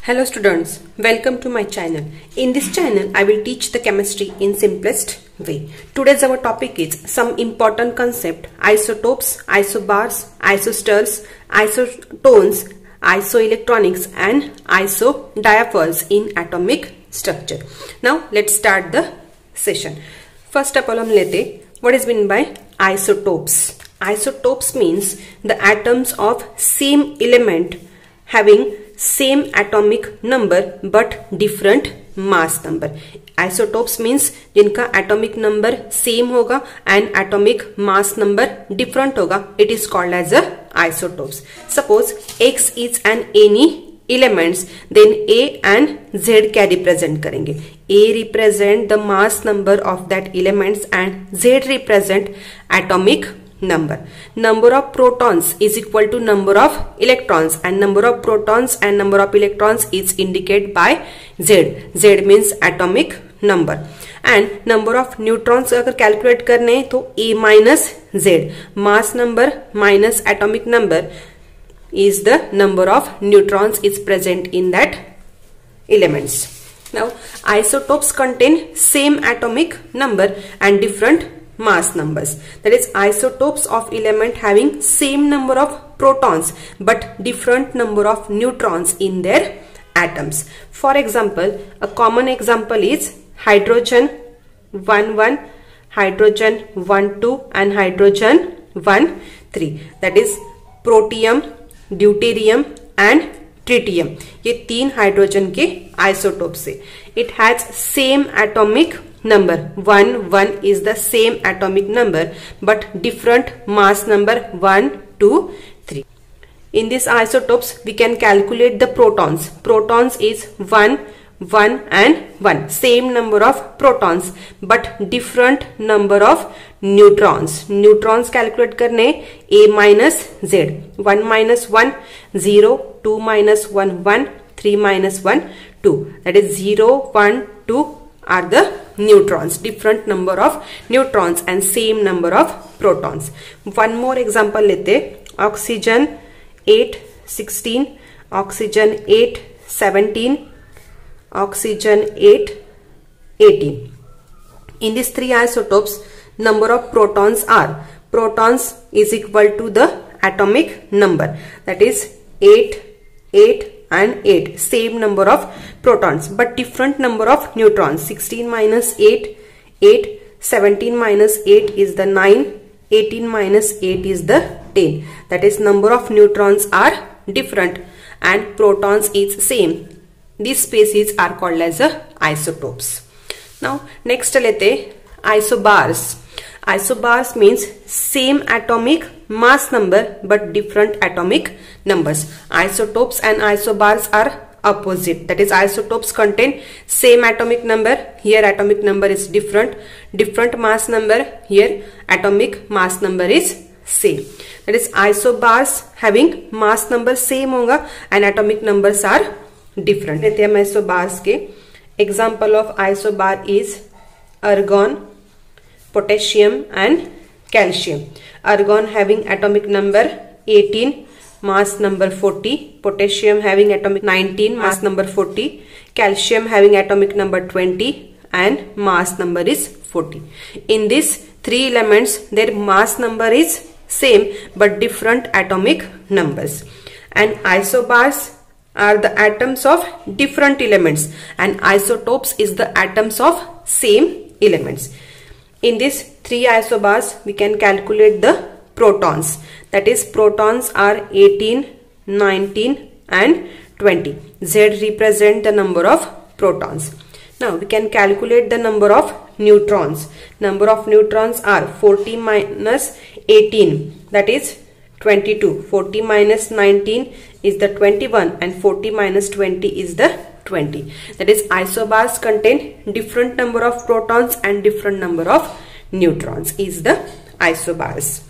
Hello students, welcome to my channel. In this channel, I will teach the chemistry in simplest way. Today's our topic is some important concept: isotopes, isobars, isosters, isotones, isoelectronics and isodiaphers in atomic structure. Now let's start the session. First up, हम लेते what is meant by isotopes. Isotopes means the atoms of same element having same atomic number but different mass number. Isotopes means जिनका atomic number same होगा and atomic mass number different होगा. It is called as a isotopes. Suppose X is an any elements, then A and Z क्या represent करेंगे? A represent the mass number of that elements and Z represent atomic number. Number of protons is equal to number of electrons and number of protons and number of electrons is indicated by Z. Z means atomic number. And number of neutrons अगर calculate करने हैं तो A minus Z. Mass number minus atomic number is the number of neutrons is present in that elements. Now isotopes contain same atomic number and different mass numbers. That is, isotopes of element having same number of protons but different number of neutrons in their atoms. For example, a common example is hydrogen 1,1, hydrogen 1,2 and hydrogen 1,3. That is protium, deuterium and tritium. ये तीन hydrogen के isotopes है. It has same atomic number. 1,1 is the same atomic number but different mass number 1, 2, 3. In these isotopes we can calculate the protons. Protons is 1, 1 and 1. Same number of protons but different number of neutrons. Neutrons calculate करने A minus Z. 1 minus 1, 0, 2 minus 1, 1, 3 minus 1, 2. That is 0, 1, 2 are the neutrons. Different number of neutrons and same number of protons. One more example लेते. Oxygen 8, 16, oxygen 8, 17, oxygen 8, 18. In these three isotopes, number of protons are, protons is equal to the atomic number, that is 8, 8 and 8, same number of protons but different number of neutrons. 16 minus 8, 8, 17 minus 8 is the 9, 18 minus 8 is the 10. That is, number of neutrons are different and protons is same. These species are called as isotopes. Now next लेते isobars. Isobars means same atomic mass number but different atomic numbers. Isotopes and isobars are opposite. That is, isotopes contain same atomic number. Here atomic number is different. Different mass number. Here atomic mass number is same. That is, isobars having mass number same होगा and atomic numbers are different. लेते हैं isobars के. Example of isobar is argon, potassium and calcium. Argon having atomic number 18, mass number 40, potassium having atomic 19, mass number 40, calcium having atomic number 20 and mass number is 40. In these three elements, their mass number is same but different atomic numbers. And isobars are the atoms of different elements and isotopes is the atoms of same elements. In these three isobars, we can calculate the protons. That is, protons are 18, 19 and 20. Z represent the number of protons. Now we can calculate the number of neutrons. Number of neutrons are 40 minus 18, that is 22. 40 minus 19 is the 21 and 40 minus 20 is the 20. That is, isobars contain different number of protons and different number of neutrons is the isobars.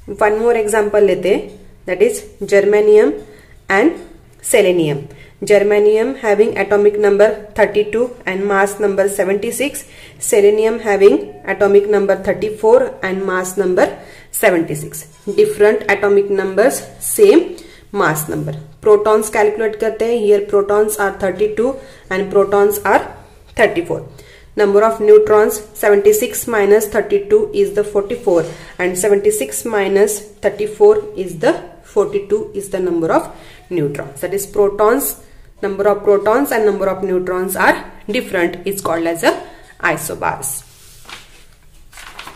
One more example लेते, that is germanium and selenium. Germanium having atomic number 32 and mass number 76. Selenium having atomic number 34 and mass number 76. Different atomic numbers, same mass number. Protons calculate करते हैं. Here protons are 32 and protons are 34. Number of neutrons, 76 minus 32 is the 44 and 76 minus 34 is the 42 is the number of neutrons. That is protons, number of protons and number of neutrons are different. It's called as a isobars.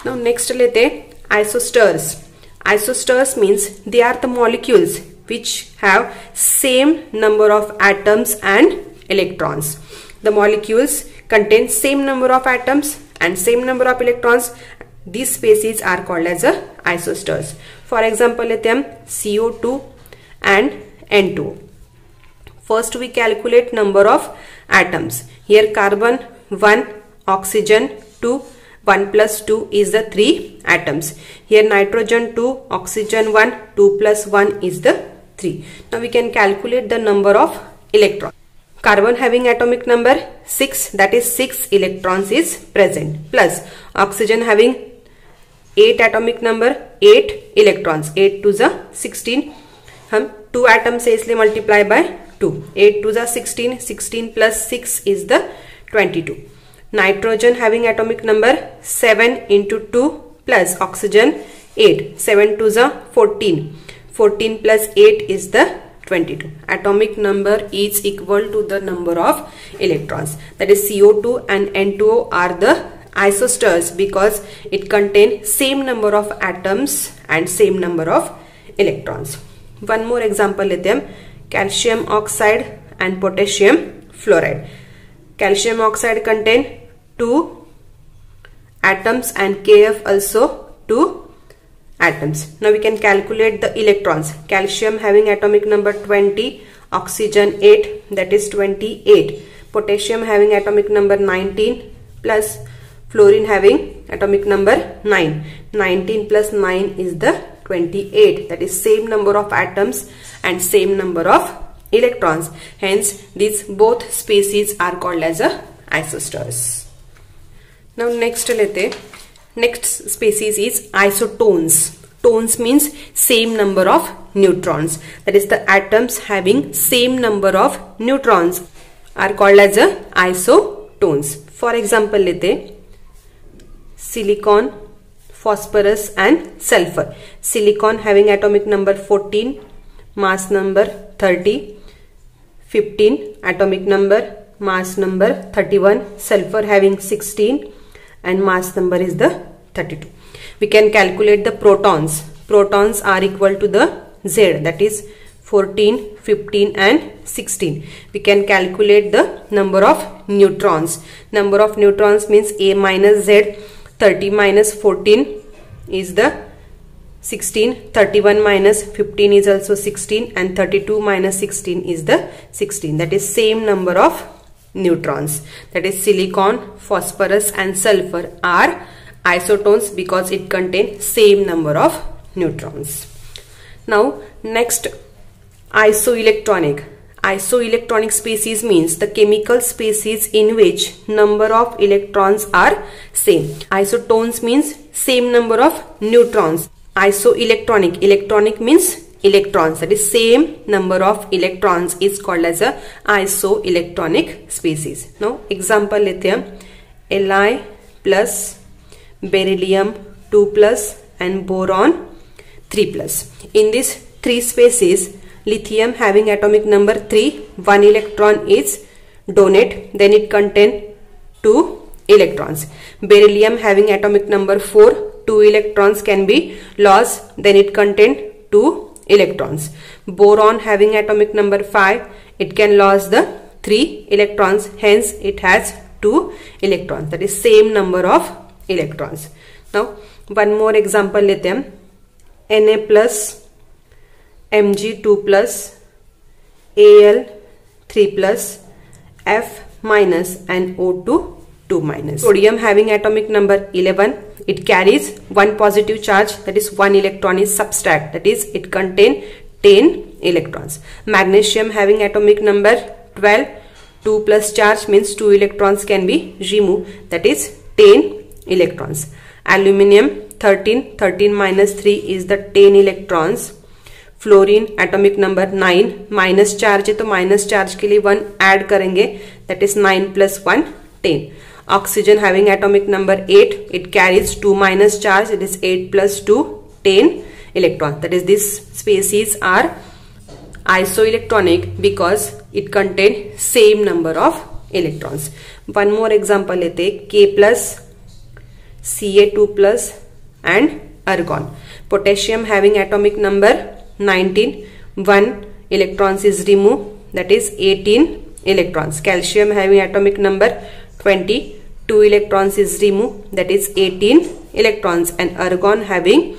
Now next लेते isosters. Isosters means they are the molecules which have same number of atoms and electrons. The molecules contain same number of atoms and same number of electrons. These species are called as a isosters. For example, लेते हम CO2 and N2O. First we calculate number of atoms. Here carbon 1, oxygen 2, 1 plus 2 is the 3 atoms. Here nitrogen 2, oxygen 1, 2 plus 1 is the 3. Now we can calculate the number of electrons. Carbon having atomic number 6, that is 6 electrons is present, plus oxygen having 8 atomic number, 8 electrons, 8 to the 16. हम 2 atoms से इसलिए multiply by 2. 8 to the 16, 16 plus 6 is the 22. Nitrogen having atomic number 7 into 2 plus oxygen 8. 7 to the 14. 14 plus 8 is the 22. Atomic number is equal to the number of electrons. That is CO2 and N2O are the isosters because it contains same number of atoms and same number of electrons. One more example लेते हैं. Calcium oxide and potassium fluoride. Calcium oxide contain 2 atoms and Kf also 2 atoms. Now we can calculate the electrons. Calcium having atomic number 20, oxygen 8, that is 28. Potassium having atomic number 19 plus fluorine having atomic number 9. 19 plus 9 is the 28. That is same number of atoms and same number of electrons. Hence these both species are called as a isosters. Now next लेते. Next species is isotones. Tones means same number of neutrons. That is the atoms having same number of neutrons are called as a isotones. For example लेते silicon, phosphorus and sulfur. Silicon having atomic number 14, mass number 30, 15 atomic number, mass number 31, sulfur having 16 and mass number is the 32. We can calculate the protons. Protons are equal to the Z, that is 14, 15 and 16. We can calculate the number of neutrons. Number of neutrons means A minus Z. 30 minus 14 is the 16. 31 minus 15 is also 16 and 32 minus 16 is the 16. That is same number of neutrons. That is silicon, phosphorus and sulfur are isotones because it contains same number of neutrons. Now next, isoelectronic. Isoelectronic species means the chemical species in which number of electrons are same. Isotones means same number of neutrons. Isoelectronic, electronic means electrons, that is same number of electrons is called as a isoelectronic species. Now example लेते हैं Li plus, beryllium 2 plus and boron 3 plus. In these three species, lithium having atomic number 3, 1 electron is donate, then it contain 2 electrons. Beryllium having atomic number 4, 2 electrons can be lost, then it contain 2 electrons. Boron having atomic number 5, it can lose the 3 electrons, hence it has 2 electrons. That is same number of electrons. Now one more example लेते हैं Na plus, Mg2 plus, Al 3 plus, F minus and O2 2 minus. Sodium having atomic number 11, it carries one positive charge, that is one electron is subtract, that is it contain 10 electrons. Magnesium having atomic number 12, 2 plus charge means 2 electrons can be removed, that is 10 electrons. Aluminium 13, 13 minus 3 is the 10 electrons. Fluorine atomic number 9, minus charge है तो minus charge के लिए 1 add करेंगे, that is 9 plus 1 10. Oxygen having atomic number 8, it carries 2 minus charge, it is 8 plus 2 10 electrons, that is these species are isoelectronic because it contain same number of electrons. One more example लेते हैं, K plus Ca2 plus and argon. Potassium having atomic number 19, 1 electrons is removed, that is 18 electrons. Calcium having atomic number 20, 2 electrons is removed, that is 18 electrons. And argon having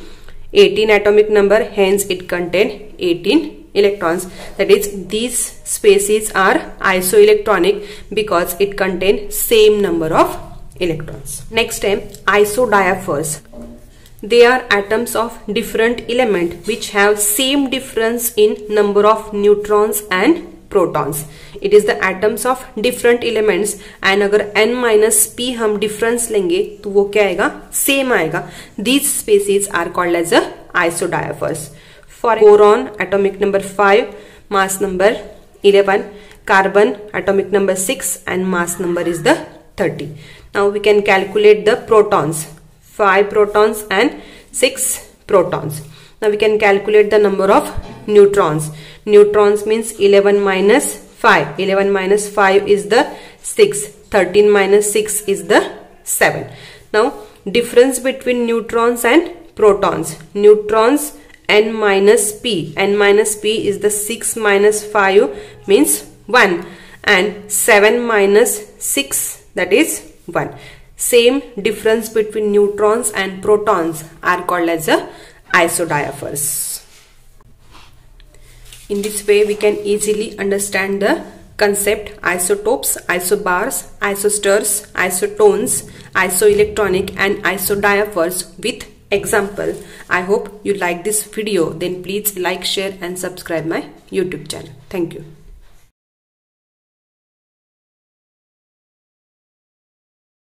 18 atomic number, hence it contain 18 electrons, that is these species are isoelectronic because it contain same number of electrons. Next time, isodiaphers. They are atoms of different element which have same difference in number of neutrons and protons. It is the atoms of different elements and अगर n minus p हम difference लेंगे तो वो क्या आएगा, same आएगा. These species are called as a isodiaphers. For boron atomic number 5, mass number 11, carbon atomic number 6 and mass number is the 30. Now we can calculate the protons. 5 protons and 6 protons. Now we can calculate the number of neutrons. Neutrons means 11 minus 5. 11 minus 5 is the 6. 13 minus 6 is the 7. Now difference between neutrons and protons. Neutrons n minus p. N minus p is the 6 minus 5 means 1 and 7 minus 6, that is 1. Same difference between neutrons and protons are called as a isodiaphers. In this way we can easily understand the concept isotopes, isobars, isosters, isotones, isoelectronic and isodiaphers with example. I hope you like this video. Then please like, share and subscribe my YouTube channel. Thank you.